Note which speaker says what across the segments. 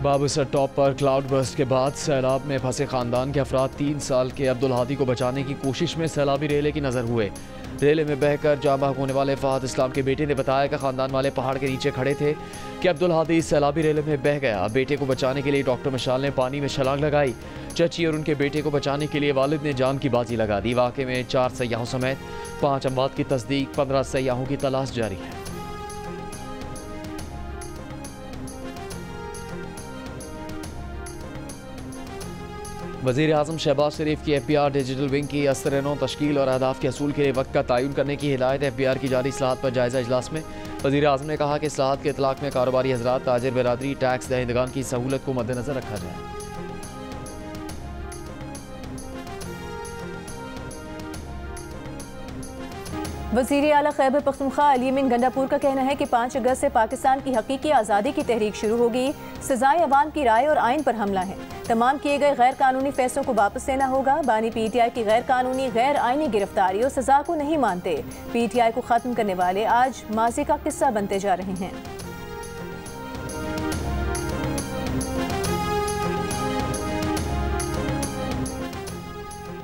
Speaker 1: Babusar top पर cloud burst के बाद सैलाब में फंसे खानदान के अफराद 3 साल के अब्दुल हादी को बचाने की कोशिश में सैलाबी रेले की नजर हुए। रेले में बहकर जाँ बहक होने वाले फहद इस्लाम के बेटे ने बताया कि खानदान वाले पहाड़ के नीचे खड़े थे कि अब्दुल हादी सैलाबी रेले में बह गया। बेटे को बचाने के लिए डॉक्टर मशाल ने पानी में छलांग लगाई। चची और उनके बेटे को बचाने के लिए वालिद ने जान की बाजी लगा दी। वाक़े में 4 सयाहों समेत 5 अमवात की तस्दीक, 15 सयाहों की तलाश जारी है। वज़ीर आज़म शहबाज शरीफ की FBR डिजिटल विंग की असर-ए-नौ तश्कील और अहदाफ के असूल के लिए वक्त का तयन करने की हिदायत। FBR की जारी इस्लाहत पर जायज़ा इजलास में वज़ीर आज़म ने कहा कि इस्लाहत के इतलाक़ में कारोबारी हज़रात, ताजिर बिरादरी, टैक्स दहिंदगान की सहूलत को मद्देनज़र रखा जाए।
Speaker 2: वज़ीर आला खैबर पख्तूनख्वा अली अमीन गंडापुर का कहना है कि 5 अगस्त से पाकिस्तान की हकीकी आज़ादी की तहरीक शुरू होगी। सजाएं अवाम की राय और आइन पर हमला है। तमाम किए गए गैर कानूनी फैसलों को वापस लेना होगा। बानी PTI की गैर कानूनी गैर आइनी गिरफ्तारी और सजा को नहीं मानते। PTI को ख़त्म करने वाले आज माजी का किस्सा बनते जा रहे हैं।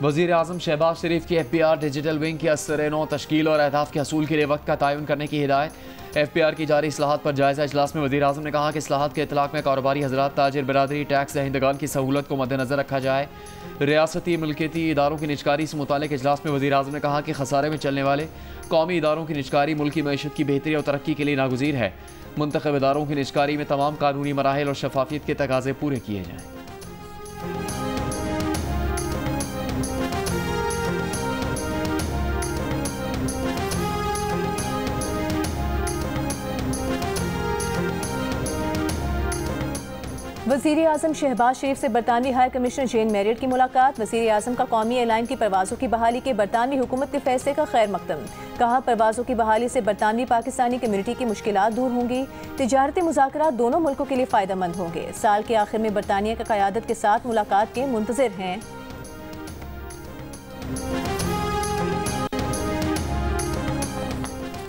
Speaker 1: वज़ीर आज़म शहबाज शरीफ की FBR डिजिटल विंग की असर-ए-नौ तश्कील और अहदाफ के असूल के लिए वक्त का तयन करने की हिदायत। FBR की जारी इस्लाहत पर जायज़ा इजलास में वज़ीर आज़म ने कहा कि इस्लाहत के इतलाक़ में कारोबारी हज़रात, ताजिर बिरादरी, टैक्स दहिंदगान की सहूलत को मद्देनज़र रखा जाए। रियासती मिल्कियती इदारों की निजकारी से मुतालिक इजलास में वज़ीर आज़म ने कहा कि खसारे में चलने वाले कौमी इदारों की निजकारी मुल्की मईशत की बेहतरी और तरक्की के लिए नागुज़ीर है। मुंतखब इदारों की निजकारी में तमाम कानूनी मराहिल और शफाफियत के तकाज़े पूरे किए जाएँ।
Speaker 2: वज़ीर आज़म शहबाज शरीफ से बरतानवी हाई कमिश्नर जेन मैरियट की मुलाकात। वज़ीर आज़म का कौमी एयरलाइन की परवाज़ों की बहाली के बरतानवी हुकूमत के फैसले का खैर मकदम। कहा, परवाज़ों की बहाली से बरतानवी पाकिस्तानी कम्यूनिटी की मुश्किलात दूर होंगी। तिजारती मुज़ाकरात दोनों मुल्कों के लिए फ़ायदेमंद होंगे। साल के आखिर में बरतानिया की क़यादत के साथ मुलाकात के मुंतज़िर हैं।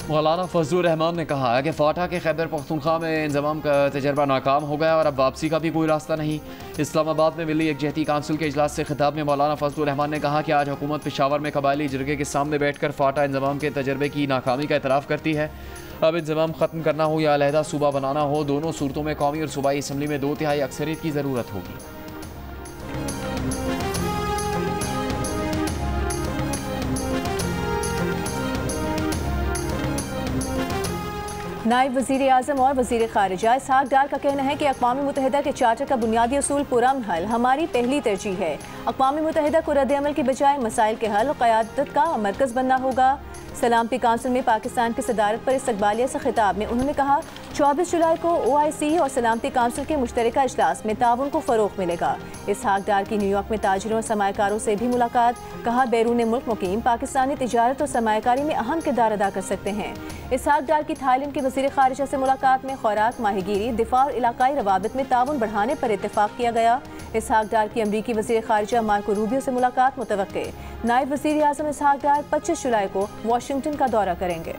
Speaker 1: मौलाना फजलुर रहमान ने कहा है कि फाटा के खैबर पख्तूनख्वा में इंज़माम का तजर्बा नाकाम हो गया और अब वापसी का भी कोई रास्ता नहीं। इस्लामाबाद में मिली यकजहती काउंसिल के इजलास से खिताब में मौलाना फजलुर रहमान ने कहा कि आज हुकूमत पेशावर में कबायली जरगे के सामने बैठकर फाटा इंज़माम के तजर्बे की नाकामी का एतराफ़ करती है। अब इंज़माम ख़त्म करना हो या अलहदा सूबा बनाना हो, दोनों सूरतों में कौमी और सूबाई असम्बली में 2/3 अक्सरियत की ज़रूरत होगी।
Speaker 2: नायब वज़ीर आज़म और वज़ीर ख़ारिजा इसहाक़ डार का कहना है कि अक़वाम मुत्तहिदा के चार्टर का बुनियादी असूल पुरअमन हल हमारी पहली तरजीह है। अक़वाम मुत्तहिदा को रद्द-ए-अमल के बजाय मसाइल के हल और क़यादत का मरकज़ बनना होगा। सलामती काउंसिल में पाकिस्तान की सदारत पर इस्तक़बालिया से खिताब में उन्होंने कहा, 24 जुलाई को OIC और सलामती काउंसिल के मुश्तरका इजलास में ताउन को फ़रोग़ मिलेगा। इसहाक़ डार की न्यूयॉर्क में ताजिरों और सरमायाकारों से भी मुलाकात। कहा, बैरून मुल्क मुकीम पाकिस्तानी तिजारत और सरमायाकारी में अहम किरदार अदा कर सकते हैं। इसहाक़ डार की थाईलैंड के वज़ीर ख़ारिजा से मुलाकात में खुराक, माहीगीरी, दिफा और इलाकाई रवाबित में ताउन बढ़ाने पर इत्तेफ़ाक़ किया गया। इसहाक़ डार की अमरीकी वज़ीर ख़ारिजा मार्को रूबियो से मुलाकात मुतवक्के। नायब वज़ीर आज़म इसहाक़ डार 25 जुलाई को वाशिंगटन का दौरा करेंगे।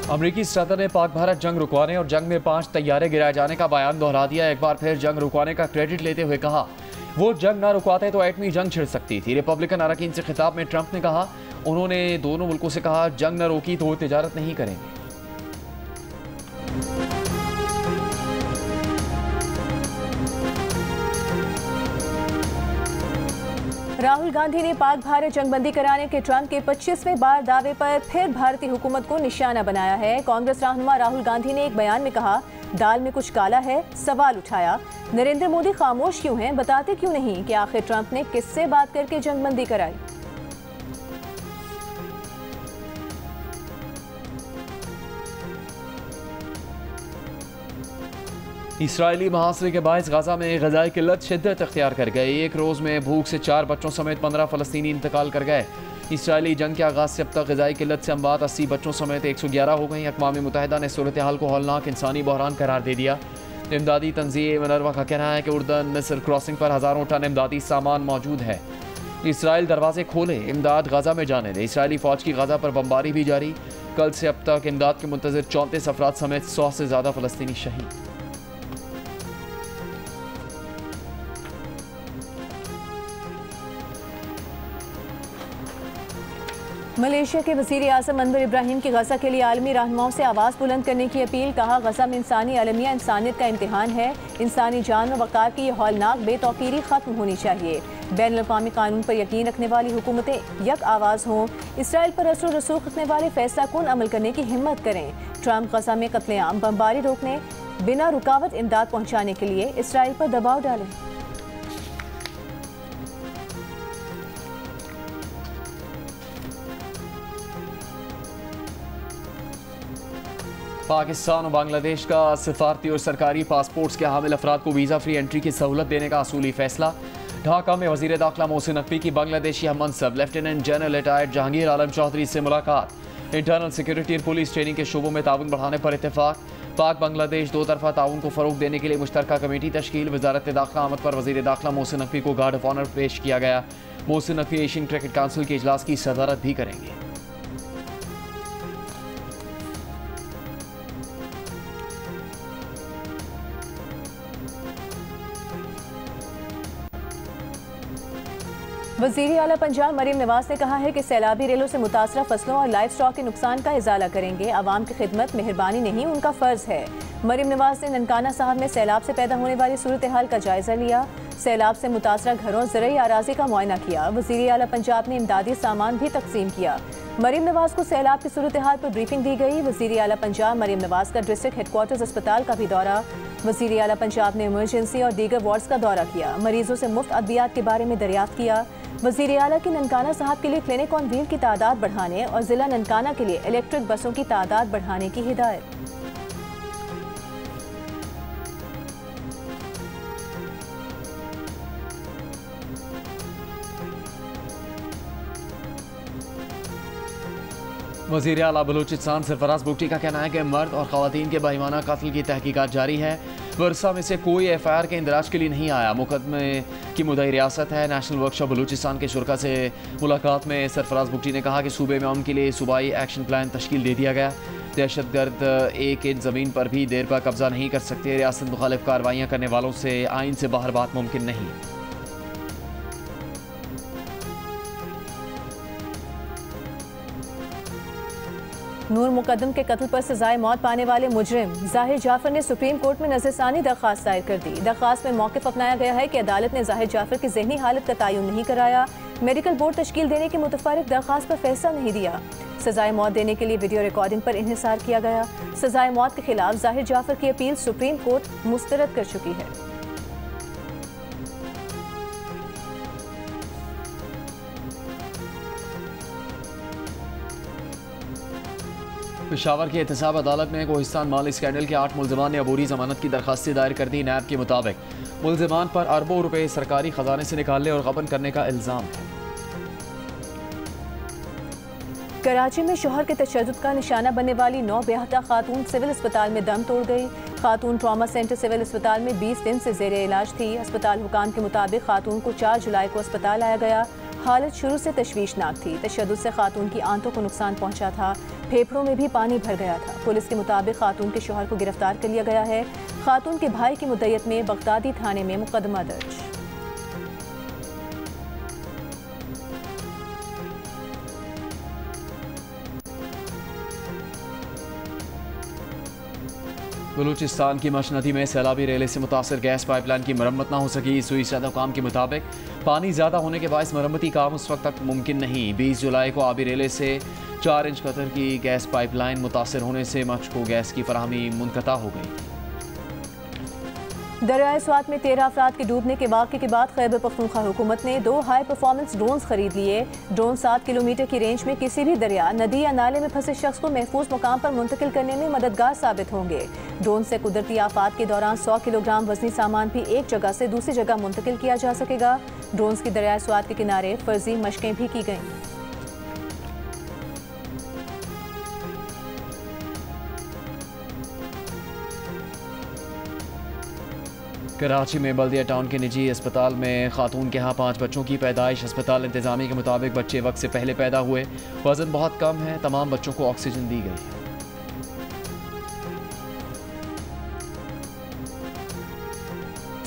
Speaker 1: अमरीकी सदर ने पाक भारत जंग रुकवाने और जंग में 5 तैयारे गिराए जाने का बयान दोहरा दिया। एक बार फिर जंग रुकवाने का क्रेडिट लेते हुए कहा, वो जंग ना रुकवाते तो एटमी जंग छिड़ सकती थी। रिपब्लिकन अरकान से खिताब में ट्रंप ने कहा, उन्होंने दोनों मुल्कों से कहा, जंग न रोकी तो वो तिजारत नहीं करेंगे।
Speaker 2: राहुल गांधी ने पाक भारत जंगबंदी कराने के ट्रंप के 25वें बार दावे पर फिर भारतीय हुकूमत को निशाना बनाया है। कांग्रेस रहनुमा राहुल गांधी ने एक बयान में कहा, दाल में कुछ काला है। सवाल उठाया, नरेंद्र मोदी खामोश क्यों हैं, बताते क्यों नहीं कि आखिर ट्रंप ने किससे बात करके जंगबंदी कराई।
Speaker 1: इसराइली महासरे के बायस गाजा में ग़ज़ाई किल्लत शिद्दत अख्तियार कर गई। एक रोज़ में भूख से 4 बच्चों समेत 15 फ़लस्तीनी इंतकाल कर गए। इसराइली जंग के आगाज़ से अब तक ग़ज़ाई किल्लत से अमवात 80 बच्चों समेत 111 हो गई। अक़वाम मुत्तहिदा ने सूरत हाल को हौलनाक इंसानी बहरान करार दे दिया। इमदादी तंज़ीम मिनर्वा का कहना है कि उर्दन मिस्र क्रॉसिंग पर हज़ारों टन इमदादी सामान मौजूद है। इसराइल दरवाजे खोले, इमदाद गाजा में जाने दे। इसराइली फौज की गाजा पर बमबारी भी जारी। कल से अब तक इमदाद के मुंतज़िर 34 अफराद समेत 100 से ज़्यादा फ़लस्तीनी शहीद।
Speaker 2: मलेशिया के वज़ीर आज़म अनवर इब्राहिम की गज़ा के लिए आलमी रहनुमाओं से आवाज़ बुलंद करने की अपील। कहा, गज़ा में इंसानी अलमिया इंसानियत का इम्तिहान है। इंसानी जान और वक़ार की यह हौलनाक बेतौकीरी ख़त्म होनी चाहिए। बैनुल-अक़वामी कानून पर यकीन रखने वाली हुकूमतें यक आवाज़ हों। इसराइल पर असर रसूख रखने वाले फैसला कुन अमल करने की हिम्मत करें। ट्रंप गज़ा में कत्लेआम बमबारी रोकने, बिना रुकावट इमदाद पहुँचाने के लिए इसराइल पर दबाव डालें।
Speaker 1: पाकिस्तान और बांग्लादेश का सिफारती और सरकारी पासपोर्ट्स के हामिल अफराद को वीज़ा फ्री एंट्री की सहूलत देने का असूली फैसला। ढाका में वज़ीर दाखिला मोहसिन नकवी की बांग्लादेशी हममनसब lieutenant general retired Jahangir Alam Chowdhury से मुलाकात। इंटरनल सिक्योरिटी और पुलिस ट्रेनिंग के शोबों में ताउन बढ़ाने पर इत्तेफाक। पाक बांग्लादेश दो तरफा ताउन को फ़रोग देने के लिए मुश्तरका कमेटी तश्कील। वजारत दाखिला आमद पर वज़ीर दाखिला मोहसिन नकवी को गार्ड ऑफ ऑनर पेश किया गया। Mohsin Naqvi Asian cricket council के इजलास की सदारत भी करेंगे।
Speaker 2: वज़ीर आला पंजाब मरीम नवाज ने कहा है कि सैलाबी रेलों से मुतासरा फसलों और लाइफ स्टॉक के नुकसान का इजाला करेंगे। आवाम की खिदमत मेहरबानी नहीं, उनका फ़र्ज़ है। मरीम नवाज ने ननकाना साहब में सैलाब से पैदा होने वाली सूरत हाल का जायज़ा लिया। सैलाब से मुतासरा घरों ज़रई आराज़ी का मुआयना किया। वज़ीर आला पंजाब ने इमदादी सामान भी तकसीम किया। मरीम नवाज को सैलाब की सूरत हाल पर ब्रीफिंग दी गई। वज़ीर आला पंजाब मरीम नवाज का डिस्ट्रिक्ट हेडक्वार्टर्स अस्पताल का भी दौरा। वज़ीर आला पंजाब ने इमरजेंसी और दीगर वार्ड्स का दौरा किया। मरीजों से मुफ्त अद्वियात के बारे में दरियाफ्त किया। वज़ीर आला की ननकाना साहब के लिए क्लिनिक ऑन व्हील की तादाद बढ़ाने और ज़िला ननकाना के लिए इलेक्ट्रिक बसों की तादाद बढ़ाने की हिदायत।
Speaker 1: वज़ीर आला बलूचिस्तान सरफराज बुगटी का कहना है कि मर्द और ख़वातीन के बेईमाना कत्ल की तहकीकात जारी है। वर्षा में से कोई एफआईआर के इंदराज के लिए नहीं आया। मुकदमे की मुद्दई रियासत है। नेशनल वर्कशॉप बलूचिस्तान के शुरा से मुलाकात में सरफराज बुगटी ने कहा कि सूबे में अमन के लिए सूबाई एक्शन प्लान तश्कील दे दिया गया। दहशतगर्द एक इंच ज़मीन पर भी देर पर कब्जा नहीं कर सकते। रियासत मुखालिफ कार्रवाइयाँ करने वालों से आइन से बाहर बात मुमकिन नहीं।
Speaker 2: नूर मुकद्दम के कत्ल पर सजाए मौत पाने वाले मुजरिम जाहिर जाफर ने सुप्रीम कोर्ट में नज़रसानी दरख्वास्त दायर कर दी। दरख्वास्त में मौक़िफ़ अपनाया गया है कि अदालत ने जाहिर जाफर की ज़हनी हालत का तयन नहीं कराया। मेडिकल बोर्ड तश्कील देने की मुतफ़र्रिक़ दरख्वास्त पर फैसला नहीं दिया। सजाए मौत देने के लिए वीडियो रिकॉर्डिंग पर इन्हिसार किया गया। सजाए मौत के खिलाफ जाहिर जाफर की अपील सुप्रीम कोर्ट मुस्तरद कर चुकी है।
Speaker 1: पेशावर की एहतसाब अदालत में कोहिस्तान माल स्कैंडल के 8 मुल्ज़िमान ने अबूरी जमानत की दरखास्तें दायर कर दी। नैब के मुताबिक मुल्ज़िमान पर अरबों रुपए सरकारी खजाने से निकालने और गबन करने का इल्ज़ाम है।
Speaker 2: कराची में शोहर के तशद्दुद का निशाना बनने वाली 9 बेहता खातून सिविल अस्पताल में दम तोड़ गई। खातून ट्रॉमा सेंटर सिविल अस्पताल में 20 दिन से ज़ेरे इलाज थी। अस्पताल हुकाम के मुताबिक खातून को 4 जुलाई को अस्पताल लाया गया। हालत शुरू से तशवीशनाक थी। तशद्दुद से खातून की आंतों को नुकसान पहुंचा था। फेफड़ों में भी पानी भर गया था। पुलिस के मुताबिक खातून के शोहर को गिरफ्तार कर लिया गया है। खातून के भाई की मुद्दत में बगदादी थाने में मुकदमा दर्ज।
Speaker 1: बलूचिस्तान की मशनदी में सैलाबी रेले से मुतासर गैस पाइपलाइन की मरम्मत न हो सकी। सुई सतह हुकाम के मुताबिक पानी ज़्यादा होने के बायस मरम्मती काम उस वक्त तक मुमकिन नहीं। 20 जुलाई को आबी रेले से 4 इंच कतर की गैस पाइपलाइन मुतासर होने से मच को गैस की फराहमी मुनक़ता हो गई।
Speaker 2: दरियाए स्वात में 13 अफराद के डूबने के वाक़े के बाद खैबर पख्तूनख्वा हुकूमत ने 2 हाई परफॉर्मेंस ड्रोन्स खरीद लिए। ड्रोन 7 किलोमीटर की रेंज में किसी भी दरिया, नदी या नाले में फंसे शख्स को महफूज मुकाम पर मुंतकिल करने में मददगार साबित होंगे। ड्रोन से कुदरती आफात के दौरान 100 किलोग्राम वजनी सामान भी एक जगह से दूसरी जगह मुंतकिल किया जा सकेगा। ड्रोन्स की दरियाए स्वात के किनारे फर्जी मशकें भी की गईं।
Speaker 1: कराची में बल्दिया टाउन के निजी अस्पताल में खातून के यहाँ 5 बच्चों की पैदाइश। अस्पताल इंतजामिया के मुताबिक बच्चे वक्त से पहले पैदा हुए, वजन बहुत कम है, तमाम बच्चों को ऑक्सीजन दी गई है।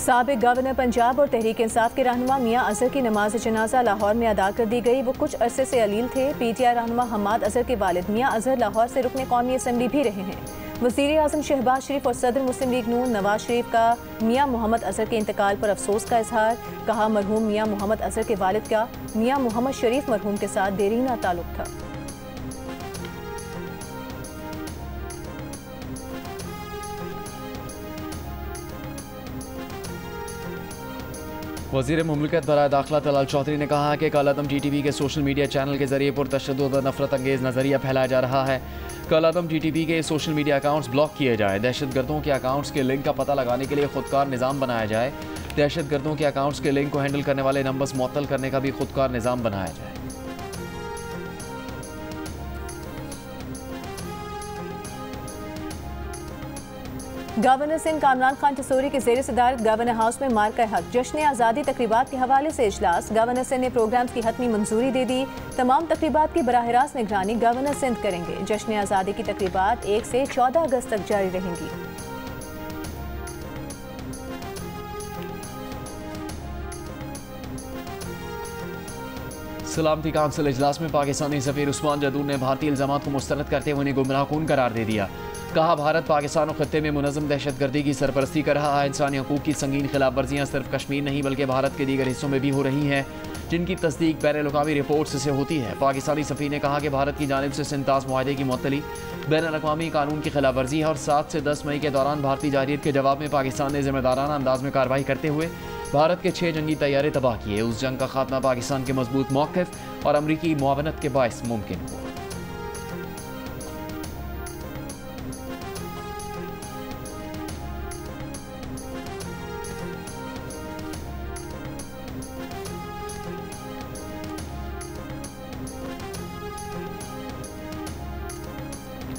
Speaker 2: साबिक गवर्नर पंजाब और तहरीक इंसाफ के रहनुमा मियां अजहर की नमाज जनाजा लाहौर में अदा कर दी गई। वो कुछ अरसे से अलील थे। PTI रहनुमा हम्माद अजहर के वालिद मियां अजहर लाहौर से रुकने कौमी असम्बली भी रहे हैं। वज़ीर आज़म शहबाज शरीफ और सदर मुस्लिम लीग नून नवाज शरीफ का मियां मोहम्मद अजहर के इंतकाल पर अफसोस का इजहार। कहा, मरहूम मियां मोहम्मद अजहर के वालिद का मियां मोहम्मद शरीफ मरहूम के साथ देरीना ताल्लुक था।
Speaker 1: वज़ीर मुमलिकत बराए दाखिला तलाल चौधरी ने कहा कि कलअदम TTP के सोशल मीडिया चैनल के जरिए पुरतशद्दुद और नफरत अंगेज़ नज़रिया फैलाया जा रहा है। कलअदम TTP के सोशल मीडिया अकाउंट्स ब्लॉक किए जाए, दहशतगर्दों के अकाउंट्स के लिंक का पता लगाने के लिए खुदकार निज़ाम बनाया जाए, दहशतगर्दों के अकाउंट्स के लिंक को हैंडल करने वाले नंबर्स मुअत्तल करने का भी खुदकार निज़ाम बनाया जाए।
Speaker 2: गवर्नर सिंध कामरान खान टसूरी के ज़ेर सदारत गवर्नर हाउस में मार्का हक जश्न आज़ादी तकरीबात के हवाले से इजलास। गवर्नर सिंध ने प्रोग्राम्स की हतमी मंजूरी दे दी। तमाम तकरीबात की बराह रास्त निगरानी गवर्नर सिंध करेंगे। जश्न आज़ादी की तकरीबात 1 से 14 अगस्त तक जारी रहेंगी।
Speaker 1: सलामती काउंसिल इजलास में पाकिस्तानी सफीर उस्मान जदूर ने भारतीय इल्जामात को मुस्तरद करते हुए उन्हें गुमराहकुन करार दे दिया। कहा, भारत पाकिस्तान और खत्ते में मुनज़्ज़म दहशतगर्दी की सरपरस्ती कर रहा है। इंसानी हकूक़ की संगीन खिलाफ वर्जियाँ सिर्फ कश्मीर नहीं बल्कि भारत के दीगर हिस्सों में भी हो रही हैं, जिनकी तस्दीक बैनुल-अक़वामी रिपोर्ट्स से होती है। पाकिस्तानी सफ़ीर ने कहा कि भारत की जानिब से सिंतास मुआहदे की मुअत्तली बैनुल-अक़वामी कानून की खिलाफ वर्जी है और 7 से 10 मई के दौरान भारतीय जारियत के जवाब में पाकिस्तान ने ज़िम्मेदाराना अंदाज में कार्रवाई करते हुए भारत के 6 जंगी तैयारे तबाह किए। उस जंग का खात्मा पाकिस्तान के मजबूत मौक़िफ़ और अमरीकी मुआवनत के बायस मुमकिन हुआ।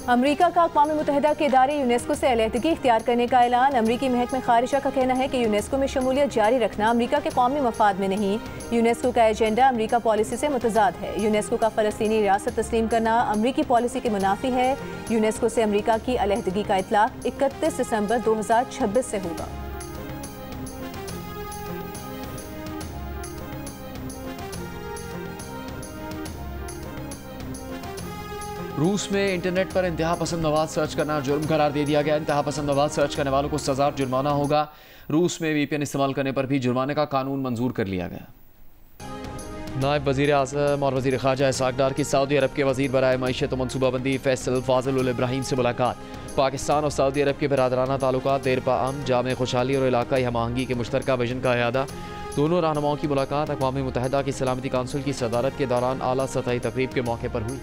Speaker 2: अमरीका का अक़वाम मुत्तहिदा के इदारे यूनेस्को से अलहदगी इख्तियार करने का ऐलान। अमरीकी महकमा ख़ारिजा का कहना है कि यूनेस्को में शमूलियत जारी रखना अमरीका के कौमी मफाद में नहीं। यूनेस्को का एजेंडा अमरीका पॉलिसी से मुतज़ाद है। यूनेस्को का फ़लस्तीनी रियासत तस्लीम करना अमरीकी पॉलिसी के मुनाफी है। यूनेस्को से अमरीका की अलहदगी का इतलाक़ 31 दिसंबर 2026 से होगा।
Speaker 1: रूस में इंटरनेट पर इंतहा पसंद मवाद सर्च करना जुर्म करार दे दिया गया। इंतहा पसंद मवाद सर्च करने वालों को सज़ा जुर्माना होगा। रूस में VPN इस्तेमाल करने पर भी जुर्माने का कानून मंजूर कर लिया गया। नायब वज़ीर आज़म और वज़ीर ख़ारजा इसहाक़ डार की सऊदी अरब के वज़ीर बराए मईशत और मनसूबाबंदी फैसल फाज़िल उल इब्राहीम से मुलाकात। पाकिस्तान और सऊदी अरब के बरादराना ताल्लुकात देरपा अमन, जामे खुशहाली और इलाक़ाई हम आहंगी के मुश्तरका विजन का इयादा। दोनों रहनुमाओं की मुलाकात अक़वाम मुत्तहिदा की सलामती काउंसिल की सदारत के दौरान आला सतही तक़रीब के मौके पर हुई।